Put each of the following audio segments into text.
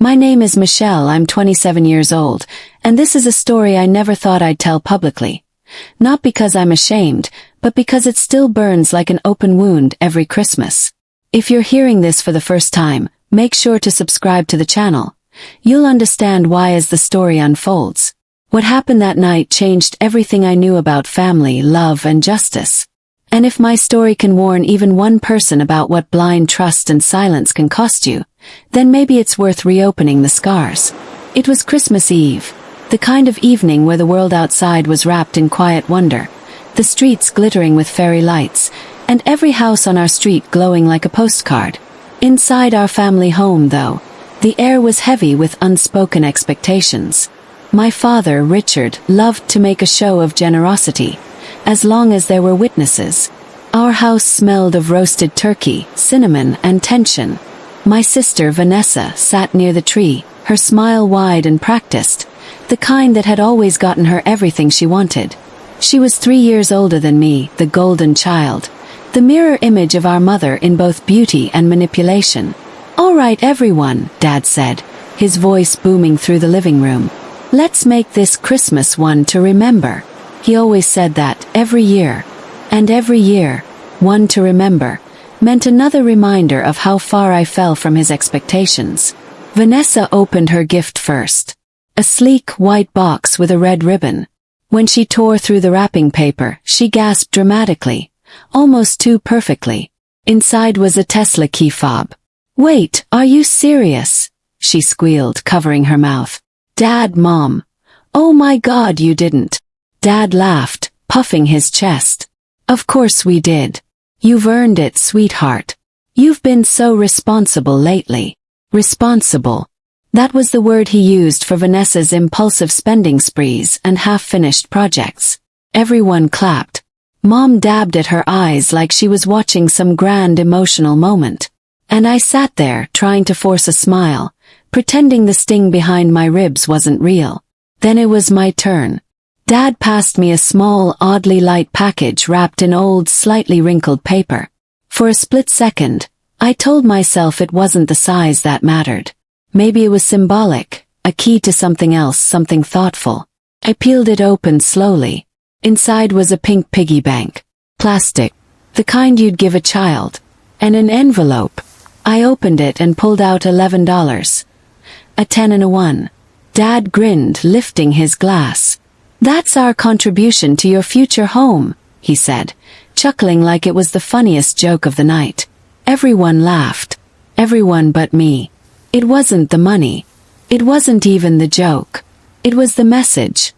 My name is Michelle, I'm 27 years old, and this is a story I never thought I'd tell publicly. Not because I'm ashamed, but because it still burns like an open wound every Christmas. If you're hearing this for the first time, make sure to subscribe to the channel. You'll understand why as the story unfolds. What happened that night changed everything I knew about family, love, and justice. And if my story can warn even one person about what blind trust and silence can cost you, then maybe it's worth reopening the scars. It was Christmas Eve, the kind of evening where the world outside was wrapped in quiet wonder, the streets glittering with fairy lights, and every house on our street glowing like a postcard. Inside our family home, though, the air was heavy with unspoken expectations. My father, Richard, loved to make a show of generosity, as long as there were witnesses. Our house smelled of roasted turkey, cinnamon, and tension. My sister, Vanessa, sat near the tree, her smile wide and practiced, the kind that had always gotten her everything she wanted. She was 3 years older than me, the golden child, the mirror image of our mother in both beauty and manipulation. "All right, everyone," Dad said, his voice booming through the living room. "Let's make this Christmas one to remember." He always said that, every year. And every year, one to remember, meant another reminder of how far I fell from his expectations. Vanessa opened her gift first. A sleek, white box with a red ribbon. When she tore through the wrapping paper, she gasped dramatically, almost too perfectly. Inside was a Tesla key fob. "Wait, are you serious?" she squealed, covering her mouth. "Dad, Mom. Oh my God, you didn't." Dad laughed, puffing his chest. "Of course we did. You've earned it, sweetheart. You've been so responsible lately." Responsible. That was the word he used for Vanessa's impulsive spending sprees and half-finished projects. Everyone clapped. Mom dabbed at her eyes like she was watching some grand emotional moment. And I sat there, trying to force a smile, pretending the sting behind my ribs wasn't real. Then it was my turn. Dad passed me a small, oddly light package wrapped in old, slightly wrinkled paper. For a split second, I told myself it wasn't the size that mattered. Maybe it was symbolic, a key to something else, something thoughtful. I peeled it open slowly. Inside was a pink piggy bank. Plastic. The kind you'd give a child. And an envelope. I opened it and pulled out $11. A 10 and a 1. Dad grinned, lifting his glass. "That's our contribution to your future home," he said, chuckling like it was the funniest joke of the night. Everyone laughed. Everyone but me. It wasn't the money. It wasn't even the joke. It was the message.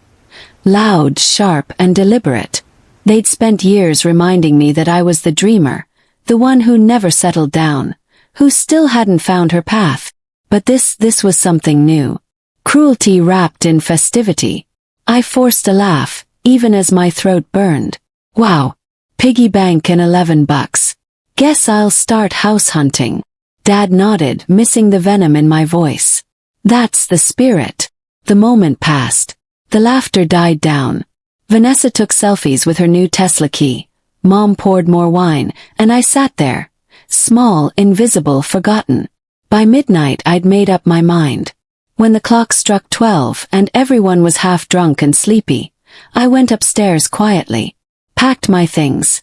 Loud, sharp, and deliberate. They'd spent years reminding me that I was the dreamer, the one who never settled down, who still hadn't found her path. But this was something new. Cruelty wrapped in festivity. I forced a laugh, even as my throat burned. "Wow. Piggy bank and $11. Guess I'll start house hunting." Dad nodded, missing the venom in my voice. "That's the spirit." The moment passed. The laughter died down. Vanessa took selfies with her new Tesla key. Mom poured more wine, and I sat there. Small, invisible, forgotten. By midnight I'd made up my mind. When the clock struck 12 and everyone was half drunk and sleepy, I went upstairs quietly. Packed my things.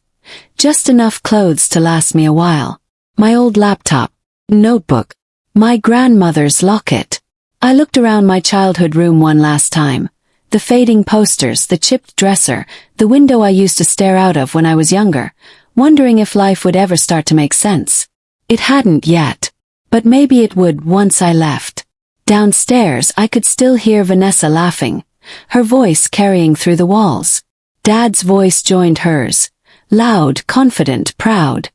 Just enough clothes to last me a while. My old laptop. Notebook. My grandmother's locket. I looked around my childhood room one last time. The fading posters, the chipped dresser, the window I used to stare out of when I was younger, wondering if life would ever start to make sense. It hadn't yet. But maybe it would once I left. Downstairs I could still hear Vanessa laughing, her voice carrying through the walls. Dad's voice joined hers. Loud, confident, proud.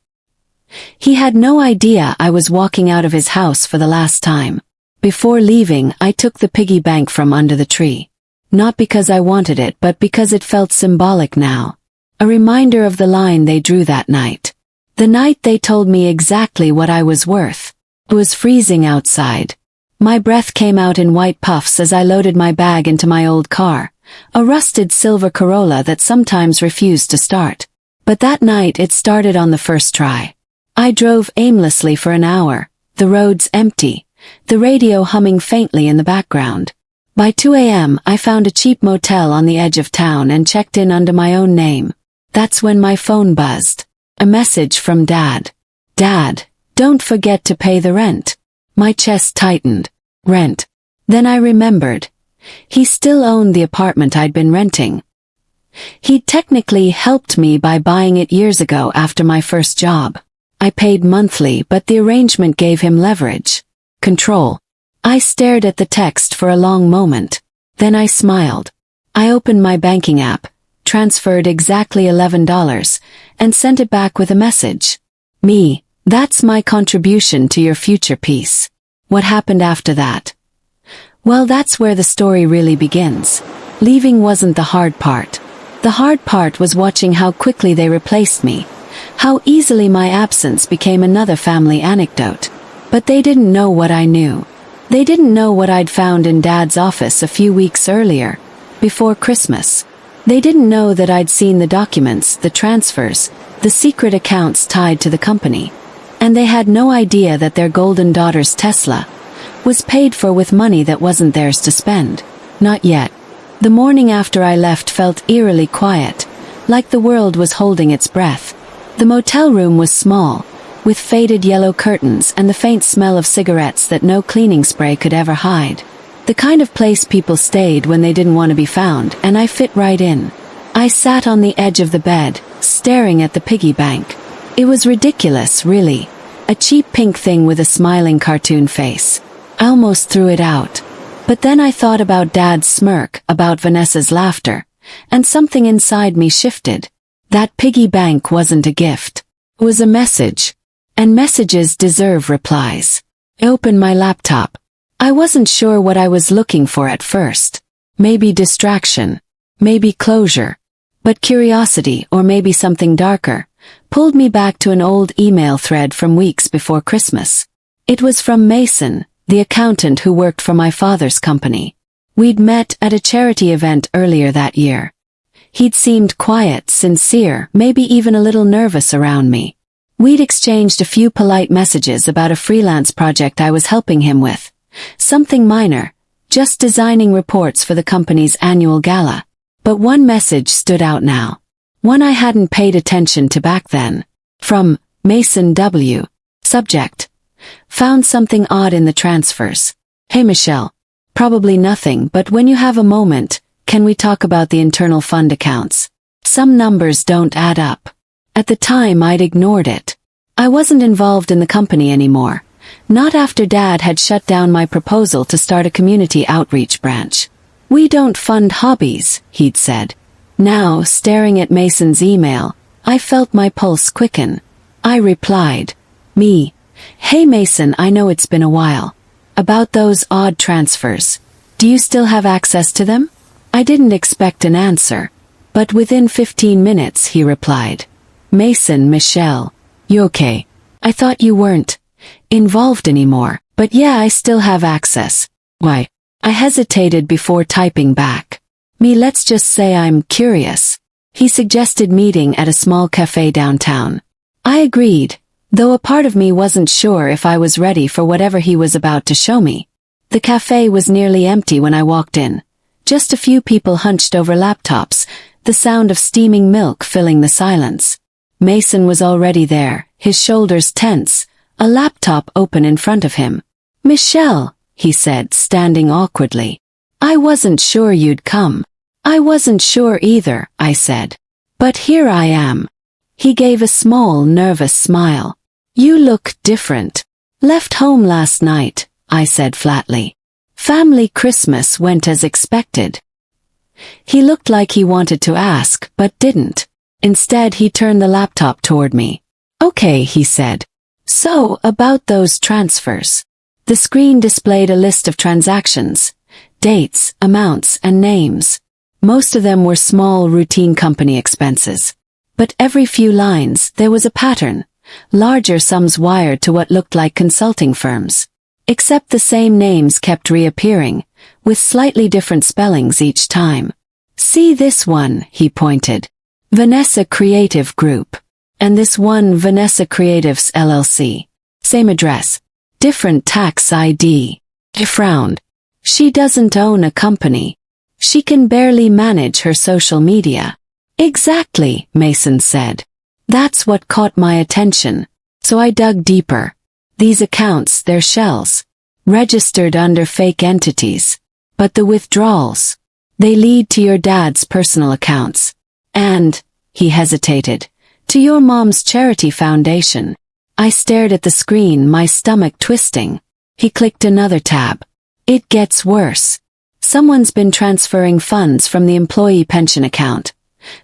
He had no idea I was walking out of his house for the last time. Before leaving, I took the piggy bank from under the tree. Not because I wanted it, but because it felt symbolic now. A reminder of the line they drew that night. The night they told me exactly what I was worth. It was freezing outside. My breath came out in white puffs as I loaded my bag into my old car, a rusted silver Corolla that sometimes refused to start. But that night it started on the first try. I drove aimlessly for an hour, the roads empty, the radio humming faintly in the background. By 2 a.m. I found a cheap motel on the edge of town and checked in under my own name. That's when my phone buzzed. A message from Dad. Dad, don't forget to pay the rent. My chest tightened. Rent. Then I remembered. He still owned the apartment I'd been renting. He'd technically helped me by buying it years ago after my first job. I paid monthly, but the arrangement gave him leverage. Control. I stared at the text for a long moment. Then I smiled. I opened my banking app, transferred exactly $11, and sent it back with a message. Me, that's my contribution to your future peace. What happened after that? Well, that's where the story really begins. Leaving wasn't the hard part. The hard part was watching how quickly they replaced me, how easily my absence became another family anecdote. But they didn't know what I knew. They didn't know what I'd found in Dad's office a few weeks earlier, before Christmas. They didn't know that I'd seen the documents, the transfers, the secret accounts tied to the company. And they had no idea that their golden daughter's Tesla was paid for with money that wasn't theirs to spend. Not yet. The morning after I left felt eerily quiet, like the world was holding its breath. The motel room was small, with faded yellow curtains and the faint smell of cigarettes that no cleaning spray could ever hide. The kind of place people stayed when they didn't want to be found, and I fit right in. I sat on the edge of the bed, staring at the piggy bank. It was ridiculous, really. A cheap pink thing with a smiling cartoon face. I almost threw it out. But then I thought about Dad's smirk, about Vanessa's laughter, and something inside me shifted. That piggy bank wasn't a gift. It was a message. And messages deserve replies. I opened my laptop. I wasn't sure what I was looking for at first. Maybe distraction. Maybe closure. But curiosity, or maybe something darker, pulled me back to an old email thread from weeks before Christmas. It was from Mason, the accountant who worked for my father's company. We'd met at a charity event earlier that year. He'd seemed quiet, sincere, maybe even a little nervous around me. We'd exchanged a few polite messages about a freelance project I was helping him with. Something minor, just designing reports for the company's annual gala. But one message stood out now. One I hadn't paid attention to back then. From Mason W. Subject. Found something odd in the transfers. Hey Michelle. Probably nothing, but when you have a moment, can we talk about the internal fund accounts? Some numbers don't add up. At the time I'd ignored it. I wasn't involved in the company anymore. Not after Dad had shut down my proposal to start a community outreach branch. We don't fund hobbies, he'd said. Now, staring at Mason's email, I felt my pulse quicken. I replied. Me. Hey Mason, I know it's been a while. About those odd transfers. Do you still have access to them? I didn't expect an answer. But within 15 minutes he replied. Mason, Michelle. You okay? I thought you weren't involved anymore, but yeah, I still have access. Why? I hesitated before typing back. Me, let's just say I'm curious. He suggested meeting at a small cafe downtown. I agreed, though a part of me wasn't sure if I was ready for whatever he was about to show me. The cafe was nearly empty when I walked in. Just a few people hunched over laptops, the sound of steaming milk filling the silence. Mason was already there, his shoulders tense, a laptop open in front of him. Michelle, he said, standing awkwardly. I wasn't sure you'd come. I wasn't sure either, I said. But here I am. He gave a small, nervous smile. You look different. Left home last night, I said flatly. Family Christmas went as expected. He looked like he wanted to ask, but didn't. Instead, he turned the laptop toward me. Okay, he said. So, about those transfers. The screen displayed a list of transactions, dates, amounts, and names. Most of them were small, routine company expenses. But every few lines, there was a pattern. Larger sums wired to what looked like consulting firms. Except the same names kept reappearing, with slightly different spellings each time. See this one, he pointed. Vanessa Creative Group. And this one, Vanessa Creatives LLC. Same address. different tax ID. I frowned. She doesn't own a company. She can barely manage her social media. Exactly, Mason said. That's what caught my attention. So I dug deeper. These accounts, they're shells. Registered under fake entities. But the withdrawals, they lead to your dad's personal accounts. And, he hesitated, to your mom's charity foundation. I stared at the screen, my stomach twisting. He clicked another tab. It gets worse. Someone's been transferring funds from the employee pension account.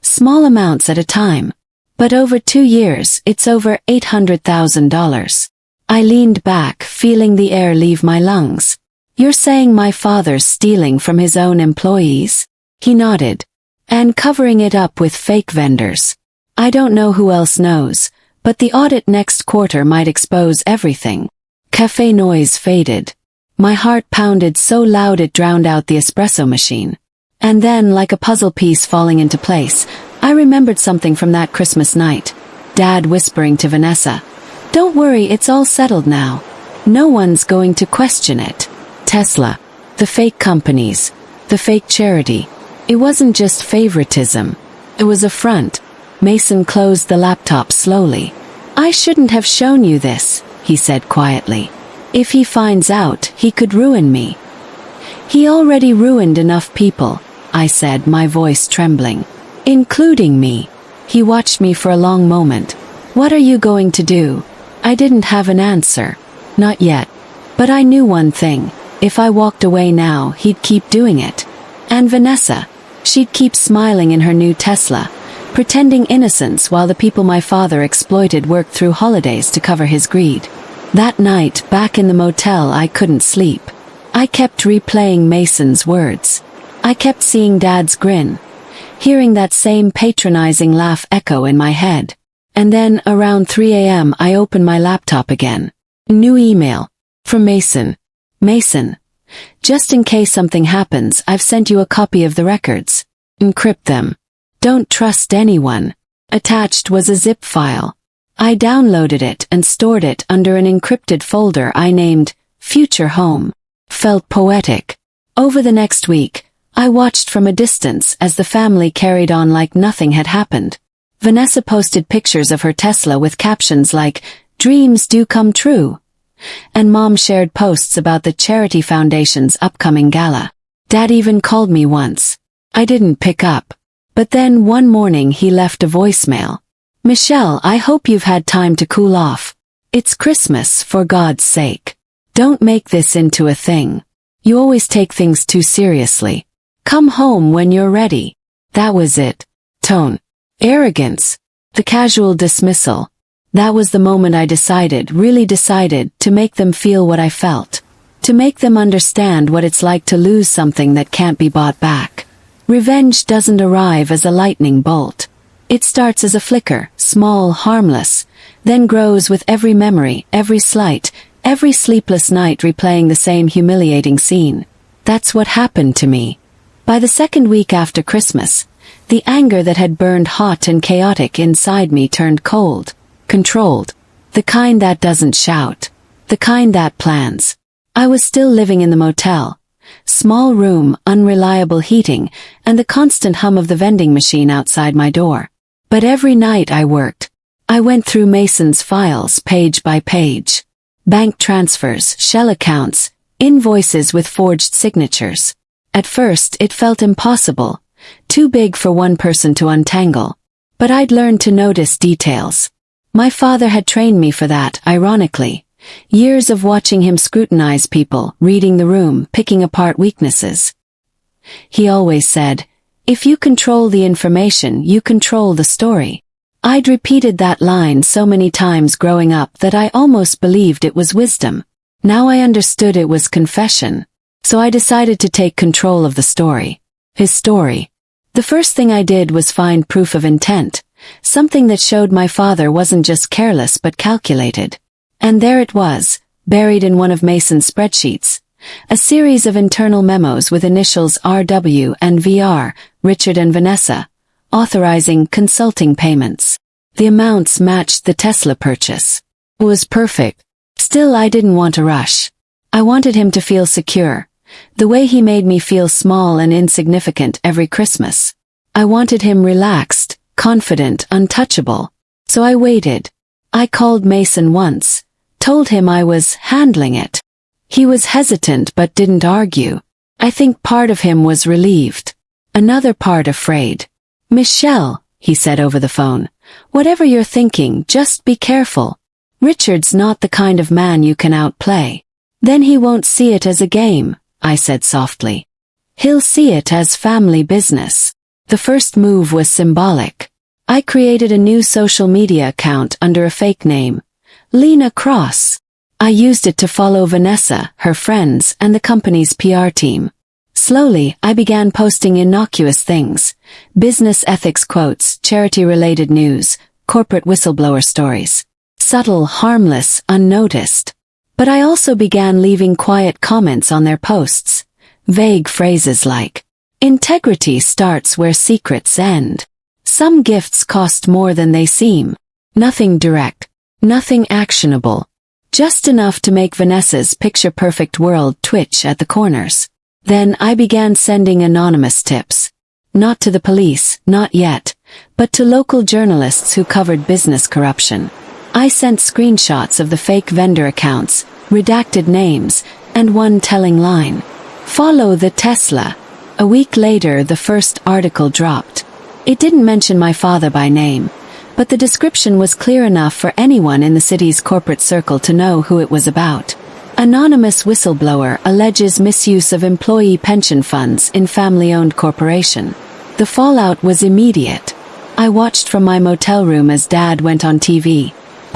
Small amounts at a time. But over 2 years, it's over $800,000. I leaned back, feeling the air leave my lungs. You're saying my father's stealing from his own employees? He nodded. And covering it up with fake vendors. I don't know who else knows, but the audit next quarter might expose everything. Cafe noise faded. My heart pounded so loud it drowned out the espresso machine. And then, like a puzzle piece falling into place, I remembered something from that Christmas night. Dad whispering to Vanessa, "Don't worry, it's all settled now. No one's going to question it." Tesla. The fake companies. The fake charity. It wasn't just favoritism. It was a front. Mason closed the laptop slowly. "I shouldn't have shown you this," he said quietly. "If he finds out, he could ruin me." "He already ruined enough people," I said, my voice trembling. "Including me." He watched me for a long moment. "What are you going to do?" I didn't have an answer. Not yet. But I knew one thing. If I walked away now, he'd keep doing it. And Vanessa. She'd keep smiling in her new Tesla, pretending innocence while the people my father exploited worked through holidays to cover his greed. That night, back in the motel, I couldn't sleep. I kept replaying Mason's words. I kept seeing Dad's grin, hearing that same patronizing laugh echo in my head. And then, around 3 a.m., I opened my laptop again. New email. From Mason. "Mason. Just in case something happens, I've sent you a copy of the records. Encrypt them. Don't trust anyone." Attached was a zip file. I downloaded it and stored it under an encrypted folder I named Future Home. Felt poetic. Over the next week, I watched from a distance as the family carried on like nothing had happened. Vanessa posted pictures of her Tesla with captions like, "Dreams do come true." And Mom shared posts about the charity foundation's upcoming gala. Dad even called me once. I didn't pick up. But then one morning he left a voicemail. "Michelle, I hope you've had time to cool off. It's Christmas, for God's sake. Don't make this into a thing. You always take things too seriously. Come home when you're ready." That was it. Tone. Arrogance. The casual dismissal. That was the moment I decided, really decided, to make them feel what I felt. To make them understand what it's like to lose something that can't be bought back. Revenge doesn't arrive as a lightning bolt. It starts as a flicker, small, harmless, then grows with every memory, every slight, every sleepless night replaying the same humiliating scene. That's what happened to me. By the second week after Christmas, the anger that had burned hot and chaotic inside me turned cold, controlled. The kind that doesn't shout. The kind that plans. I was still living in the motel. Small room, unreliable heating, and the constant hum of the vending machine outside my door. But every night I worked. I went through Mason's files page by page. Bank transfers, shell accounts, invoices with forged signatures. At first it felt impossible, too big for one person to untangle. But I'd learned to notice details. My father had trained me for that, ironically. Years of watching him scrutinize people, reading the room, picking apart weaknesses. He always said, "If you control the information, you control the story." I'd repeated that line so many times growing up that I almost believed it was wisdom. Now I understood it was confession. So I decided to take control of the story. His story. The first thing I did was find proof of intent, something that showed my father wasn't just careless but calculated. And there it was, buried in one of Mason's spreadsheets. A series of internal memos with initials RW and VR, Richard and Vanessa, authorizing consulting payments. The amounts matched the Tesla purchase. It was perfect. Still, I didn't want to rush. I wanted him to feel secure, the way he made me feel small and insignificant every Christmas. I wanted him relaxed, confident, untouchable. So I waited. I called Mason once, told him I was handling it. He was hesitant but didn't argue. I think part of him was relieved. Another part afraid. "Michelle," he said over the phone, "whatever you're thinking, just be careful. Richard's not the kind of man you can outplay." "Then he won't see it as a game," I said softly. "He'll see it as family business." The first move was symbolic. I created a new social media account under a fake name, Lena Cross. I used it to follow Vanessa, her friends, and the company's PR team. Slowly, I began posting innocuous things: business ethics quotes, charity-related news, corporate whistleblower stories. Subtle, harmless, unnoticed. But I also began leaving quiet comments on their posts. Vague phrases like, "Integrity starts where secrets end." "Some gifts cost more than they seem." Nothing direct. Nothing actionable. Just enough to make Vanessa's picture-perfect world twitch at the corners. Then I began sending anonymous tips. Not to the police, not yet, but to local journalists who covered business corruption. I sent screenshots of the fake vendor accounts, redacted names, and one telling line. "Follow the Tesla." A week later, the first article dropped. It didn't mention my father by name, but the description was clear enough for anyone in the city's corporate circle to know who it was about. Anonymous whistleblower alleges misuse of employee pension funds in family-owned corporation. The fallout was immediate. I watched from my motel room as Dad went on TV,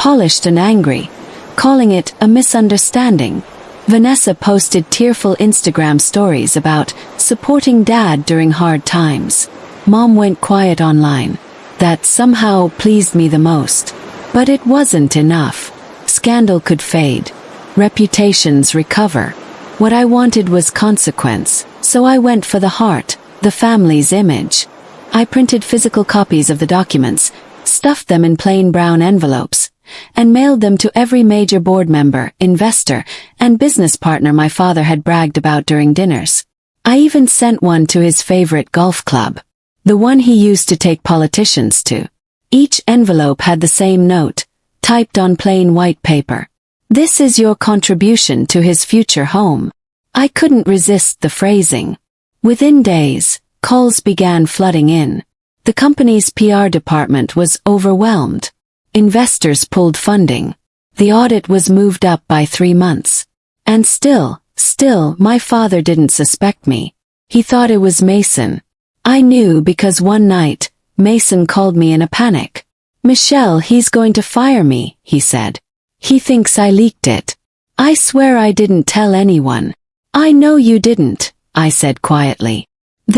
polished and angry, calling it a misunderstanding. Vanessa posted tearful Instagram stories about supporting Dad during hard times. Mom went quiet online. That somehow pleased me the most. But it wasn't enough. Scandal could fade. Reputations recover. What I wanted was consequence, so I went for the heart, the family's image. I printed physical copies of the documents, stuffed them in plain brown envelopes, and mailed them to every major board member, investor, and business partner my father had bragged about during dinners. I even sent one to his favorite golf club, the one he used to take politicians to. Each envelope had the same note, typed on plain white paper. "This is your contribution to his future home." I couldn't resist the phrasing. Within days, calls began flooding in. The company's PR department was overwhelmed. Investors pulled funding. The audit was moved up by 3 months. And still, my father didn't suspect me. He thought it was Mason. I knew because one night, Mason called me in a panic. "Michelle, he's going to fire me," he said. "He thinks I leaked it." "I swear I didn't tell anyone." "I know you didn't," I said quietly.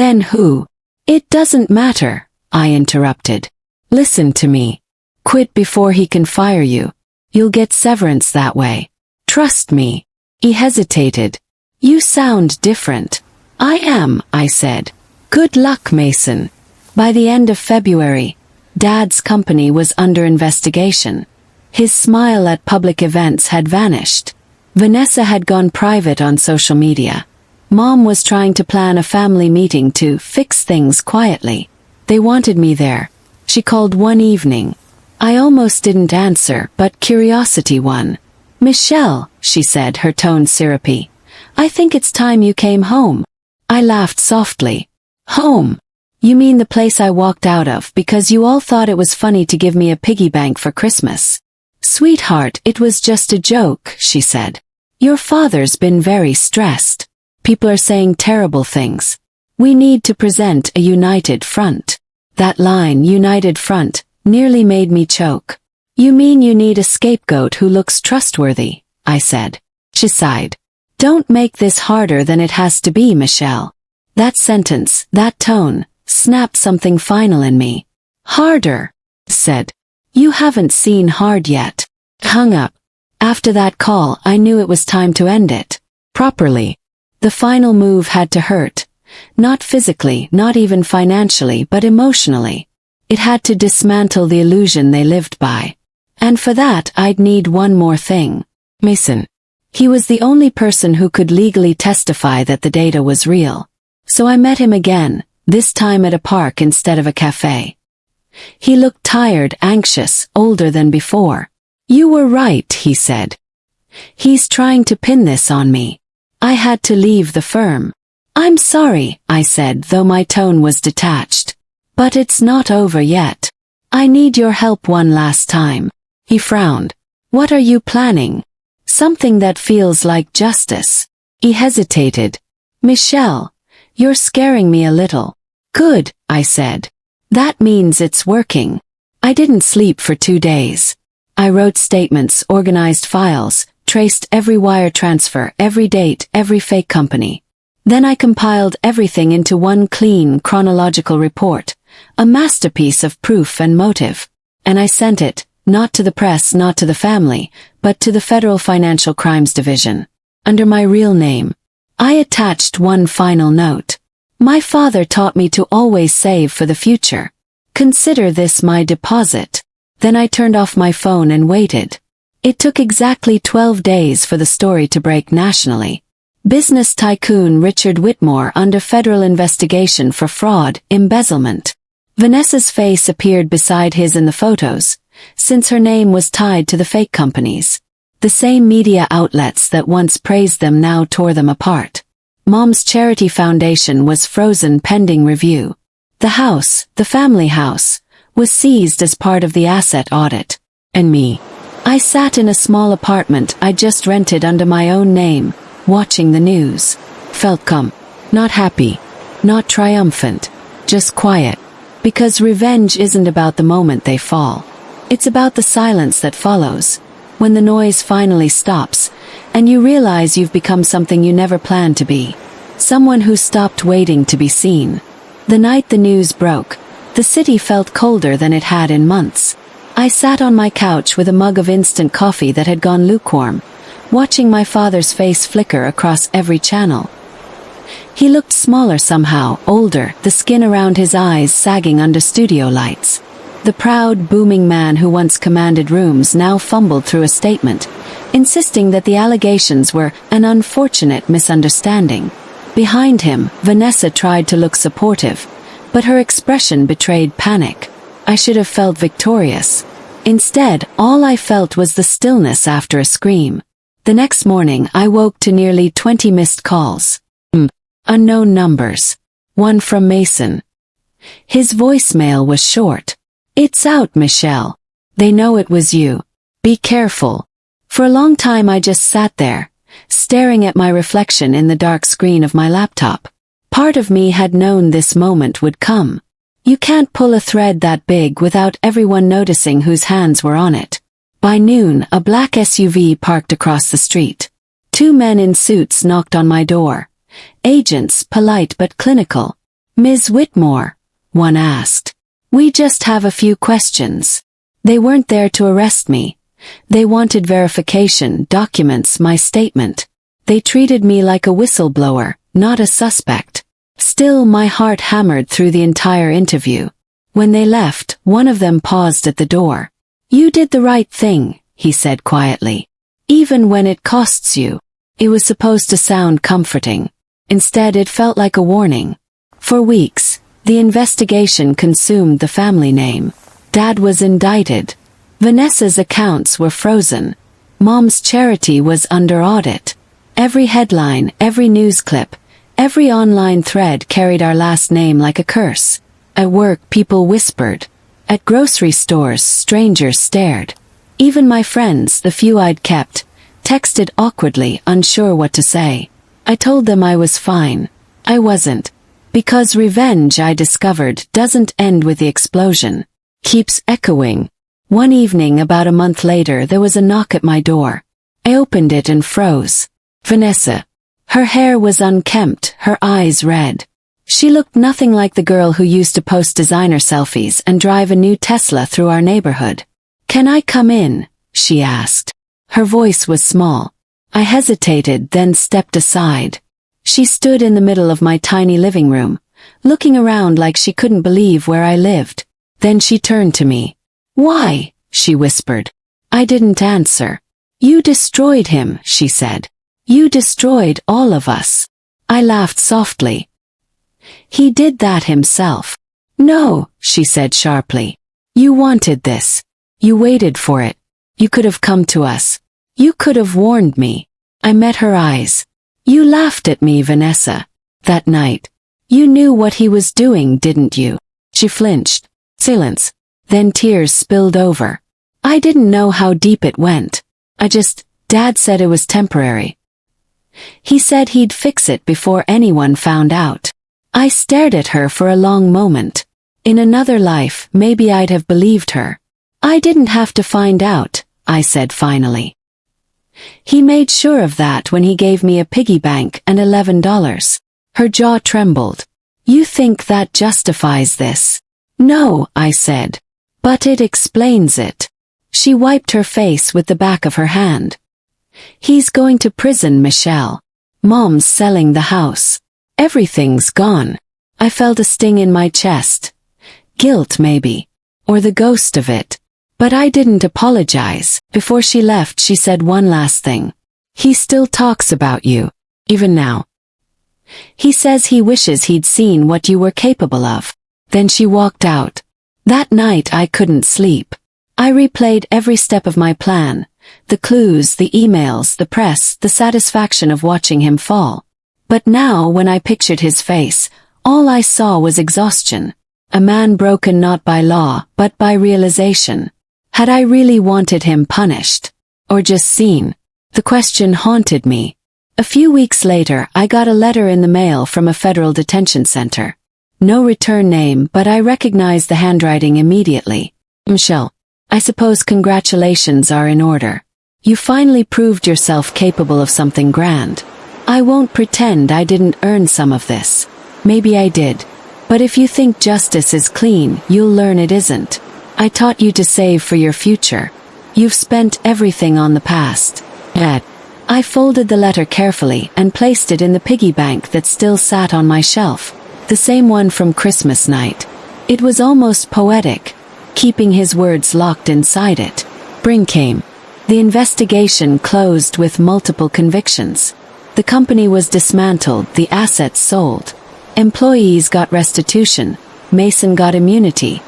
"Then who?" "It doesn't matter," I interrupted. "Listen to me. Quit before he can fire you. You'll get severance that way. Trust me." He hesitated. "You sound different." "I am," I said. "Good luck, Mason." By the end of February, Dad's company was under investigation. His smile at public events had vanished. Vanessa had gone private on social media. Mom was trying to plan a family meeting to fix things quietly. They wanted me there. She called one evening. I almost didn't answer, but curiosity won. "Michelle," she said, her tone syrupy, "I think it's time you came home." I laughed softly. "Home? You mean the place I walked out of because you all thought it was funny to give me a piggy bank for Christmas?" "Sweetheart, it was just a joke," she said. "Your father's been very stressed. People are saying terrible things. We need to present a united front." That line, united front, nearly made me choke. "You mean you need a scapegoat who looks trustworthy?" I said. She sighed. "Don't make this harder than it has to be, Michelle." That sentence, that tone, snapped something final in me. "Harder," said. "You haven't seen hard yet." Hung up. After that call, I knew it was time to end it. Properly. The final move had to hurt. Not physically, not even financially, but emotionally. It had to dismantle the illusion they lived by. And for that, I'd need one more thing. Mason. He was the only person who could legally testify that the data was real. So I met him again, this time at a park instead of a cafe. He looked tired, anxious, older than before. "You were right," he said. "He's trying to pin this on me. I had to leave the firm." "I'm sorry," I said, though my tone was detached. "But it's not over yet. I need your help one last time." He frowned. "What are you planning?" "Something that feels like justice." He hesitated. "Michelle, you're scaring me a little." "Good," I said. "That means it's working." I didn't sleep for 2 days. I wrote statements, organized files, traced every wire transfer, every date, every fake company. Then I compiled everything into one clean, chronological report, a masterpiece of proof and motive. And I sent it, not to the press, not to the family, but to the Federal Financial Crimes Division. Under my real name. I attached one final note. "My father taught me to always save for the future. Consider this my deposit." Then I turned off my phone and waited. It took exactly 12 days for the story to break nationally. Business tycoon Richard Whitmore under federal investigation for fraud, embezzlement. Vanessa's face appeared beside his in the photos, since her name was tied to the fake companies. The same media outlets that once praised them now tore them apart. Mom's charity foundation was frozen pending review. The house, the family house, was seized as part of the asset audit. And me. I sat in a small apartment I just rented under my own name, watching the news. Felt calm. Not happy. Not triumphant. Just quiet. Because revenge isn't about the moment they fall. It's about the silence that follows. When the noise finally stops, and you realize you've become something you never planned to be. Someone who stopped waiting to be seen. The night the news broke, the city felt colder than it had in months. I sat on my couch with a mug of instant coffee that had gone lukewarm, watching my father's face flicker across every channel. He looked smaller somehow, older, the skin around his eyes sagging under studio lights. The proud, booming man who once commanded rooms now fumbled through a statement, insisting that the allegations were an unfortunate misunderstanding. Behind him, Vanessa tried to look supportive, but her expression betrayed panic. I should have felt victorious. Instead, all I felt was the stillness after a scream. The next morning I woke to nearly 20 missed calls. Unknown numbers. One from Mason. His voicemail was short. "It's out, Michelle. They know it was you. Be careful." For a long time I just sat there, staring at my reflection in the dark screen of my laptop. Part of me had known this moment would come. You can't pull a thread that big without everyone noticing whose hands were on it. By noon, a black SUV parked across the street. 2 men in suits knocked on my door. Agents, polite but clinical. "Ms. Whitmore?" one asked. "We just have a few questions." They weren't there to arrest me. They wanted verification, documents, my statement. They treated me like a whistleblower, not a suspect. Still, my heart hammered through the entire interview. When they left, one of them paused at the door. "You did the right thing," he said quietly. "Even when it costs you." It was supposed to sound comforting. Instead, it felt like a warning. For weeks, the investigation consumed the family name. Dad was indicted. Vanessa's accounts were frozen. Mom's charity was under audit. Every headline, every news clip, every online thread carried our last name like a curse. At work, people whispered. At grocery stores, strangers stared. Even my friends, the few I'd kept, texted awkwardly, unsure what to say. I told them I was fine. I wasn't. Because revenge, I discovered, doesn't end with the explosion. Keeps echoing. One evening about a month later there was a knock at my door. I opened it and froze. Vanessa. Her hair was unkempt, her eyes red. She looked nothing like the girl who used to post designer selfies and drive a new Tesla through our neighborhood. "Can I come in?" she asked. Her voice was small. I hesitated, then stepped aside. She stood in the middle of my tiny living room, looking around like she couldn't believe where I lived. Then she turned to me. "Why?" she whispered. I didn't answer. You destroyed him, she said. You destroyed all of us. I laughed softly. He did that himself. No, she said sharply. You wanted this. You waited for it. You could have come to us. You could have warned me. I met her eyes. You laughed at me, Vanessa. That night. You knew what he was doing, didn't you? She flinched. Silence. Then tears spilled over. I didn't know how deep it went. Dad said it was temporary. He said he'd fix it before anyone found out. I stared at her for a long moment. In another life, maybe I'd have believed her. I didn't have to find out, I said finally. He made sure of that when he gave me a piggy bank and $11. Her jaw trembled. You think that justifies this? No, I said. But it explains it. She wiped her face with the back of her hand. He's going to prison, Michelle. Mom's selling the house. Everything's gone. I felt a sting in my chest. Guilt, maybe. Or the ghost of it. But I didn't apologize. Before she left, she said one last thing. He still talks about you. Even now. He says he wishes he'd seen what you were capable of. Then she walked out. That night I couldn't sleep. I replayed every step of my plan. The clues, the emails, the press, the satisfaction of watching him fall. But now, when I pictured his face, all I saw was exhaustion. A man broken not by law, but by realization. Had I really wanted him punished? Or just seen? The question haunted me. A few weeks later, I got a letter in the mail from a federal detention center. No return name, but I recognized the handwriting immediately. Michelle, I suppose congratulations are in order. You finally proved yourself capable of something grand. I won't pretend I didn't earn some of this. Maybe I did. But if you think justice is clean, you'll learn it isn't. I taught you to save for your future. You've spent everything on the past. Dad. I folded the letter carefully and placed it in the piggy bank that still sat on my shelf. The same one from Christmas night. It was almost poetic, keeping his words locked inside it. Spring came. The investigation closed with multiple convictions. The company was dismantled, the assets sold. Employees got restitution, Mason got immunity,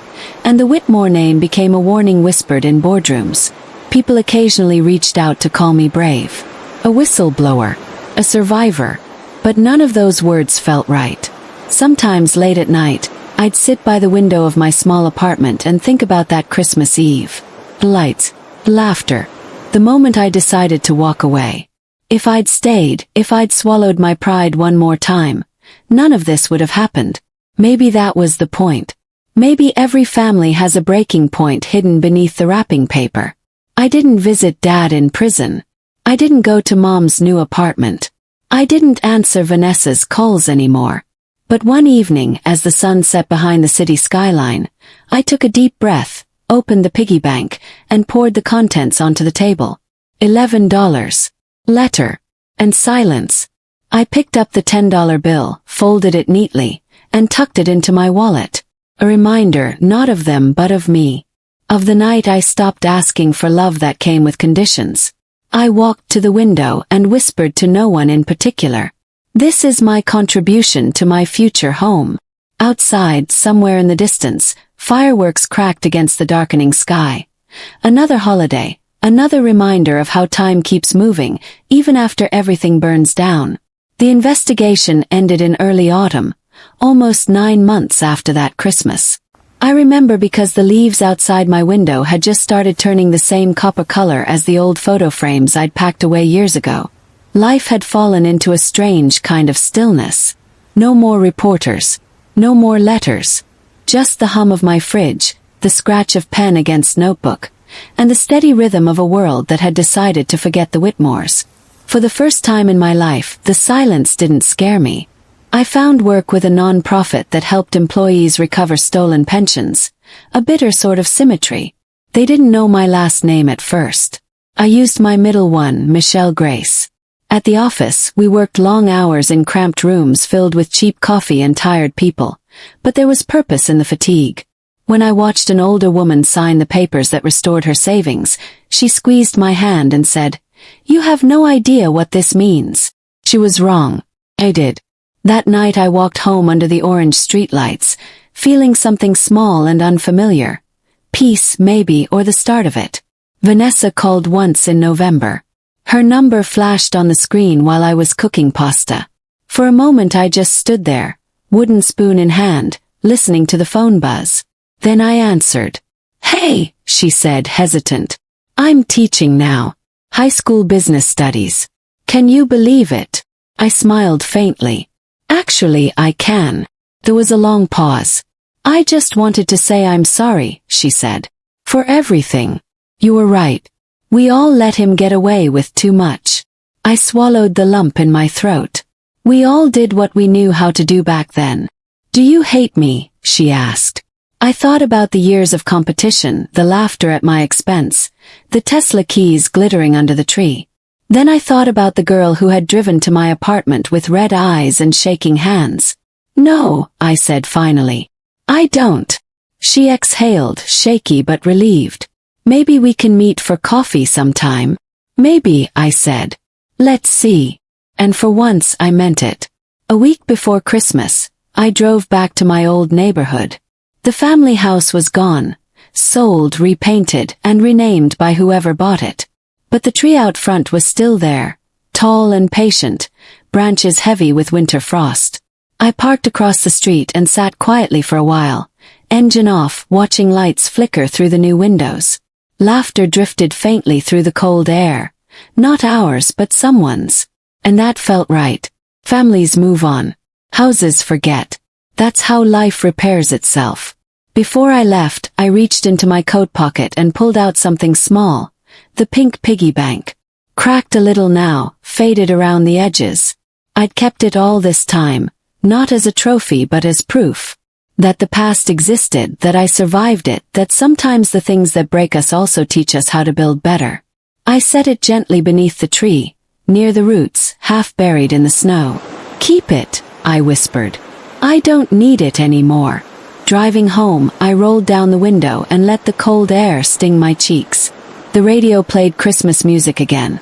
and the Whitmore name became a warning whispered in boardrooms. People occasionally reached out to call me brave, a whistleblower, a survivor, but none of those words felt right. Sometimes late at night, I'd sit by the window of my small apartment and think about that Christmas Eve. The lights, laughter, the moment I decided to walk away. If I'd stayed, if I'd swallowed my pride one more time, none of this would have happened. Maybe that was the point. Maybe every family has a breaking point hidden beneath the wrapping paper. I didn't visit Dad in prison. I didn't go to Mom's new apartment. I didn't answer Vanessa's calls anymore. But one evening, as the sun set behind the city skyline, I took a deep breath, opened the piggy bank, and poured the contents onto the table. $11. Letter. And silence. I picked up the $10 bill, folded it neatly, and tucked it into my wallet. A reminder, not of them but of me. Of the night I stopped asking for love that came with conditions. I walked to the window and whispered to no one in particular. This is my contribution to my future home. Outside, somewhere in the distance, fireworks cracked against the darkening sky. Another holiday, another reminder of how time keeps moving, even after everything burns down. The investigation ended in early autumn, almost 9 months after that Christmas. I remember because the leaves outside my window had just started turning the same copper color as the old photo frames I'd packed away years ago. Life had fallen into a strange kind of stillness. No more reporters. No more letters. Just the hum of my fridge, the scratch of pen against notebook, and the steady rhythm of a world that had decided to forget the Whitmores. For the first time in my life, the silence didn't scare me. I found work with a non-profit that helped employees recover stolen pensions. A bitter sort of symmetry. They didn't know my last name at first. I used my middle one, Michelle Grace. At the office, we worked long hours in cramped rooms filled with cheap coffee and tired people. But there was purpose in the fatigue. When I watched an older woman sign the papers that restored her savings, she squeezed my hand and said, "You have no idea what this means." She was wrong. I did. That night I walked home under the orange streetlights, feeling something small and unfamiliar. Peace, maybe, or the start of it. Vanessa called once in November. Her number flashed on the screen while I was cooking pasta. For a moment I just stood there, wooden spoon in hand, listening to the phone buzz. Then I answered. "Hey," she said, hesitant. "I'm teaching now. High school business studies. Can you believe it?" I smiled faintly. "Actually, I can." There was a long pause. "I just wanted to say I'm sorry," she said. "For everything. You were right. We all let him get away with too much." I swallowed the lump in my throat. "We all did what we knew how to do back then." "Do you hate me?" she asked. I thought about the years of competition, the laughter at my expense, the Tesla keys glittering under the tree. Then I thought about the girl who had driven to my apartment with red eyes and shaking hands. "No," I said finally. "I don't." She exhaled, shaky but relieved. "Maybe we can meet for coffee sometime." "Maybe," I said. "Let's see." And for once I meant it. A week before Christmas, I drove back to my old neighborhood. The family house was gone, sold, repainted, and renamed by whoever bought it. But the tree out front was still there, tall and patient, branches heavy with winter frost. I parked across the street and sat quietly for a while, engine off, watching lights flicker through the new windows. Laughter drifted faintly through the cold air, not ours but someone's. And that felt right. Families move on. Houses forget. That's how life repairs itself. Before I left, I reached into my coat pocket and pulled out something small, the pink piggy bank. Cracked a little now, faded around the edges. I'd kept it all this time, not as a trophy but as proof. That the past existed, that I survived it, that sometimes the things that break us also teach us how to build better. I set it gently beneath the tree, near the roots, half buried in the snow. "Keep it," I whispered. "I don't need it anymore." Driving home, I rolled down the window and let the cold air sting my cheeks. The radio played Christmas music again.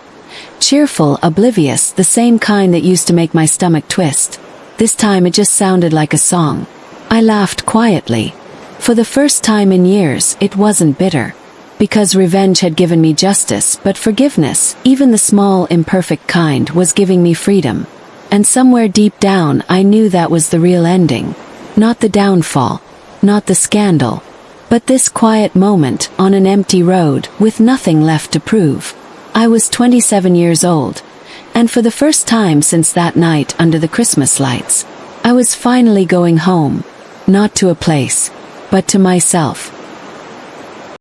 Cheerful, oblivious, the same kind that used to make my stomach twist. This time it just sounded like a song. I laughed quietly. For the first time in years, it wasn't bitter. Because revenge had given me justice, but forgiveness, even the small, imperfect kind, was giving me freedom. And somewhere deep down, I knew that was the real ending. Not the downfall. Not the scandal. But this quiet moment, on an empty road, with nothing left to prove. I was 27 years old. And for the first time since that night under the Christmas lights, I was finally going home. Not to a place, but to myself.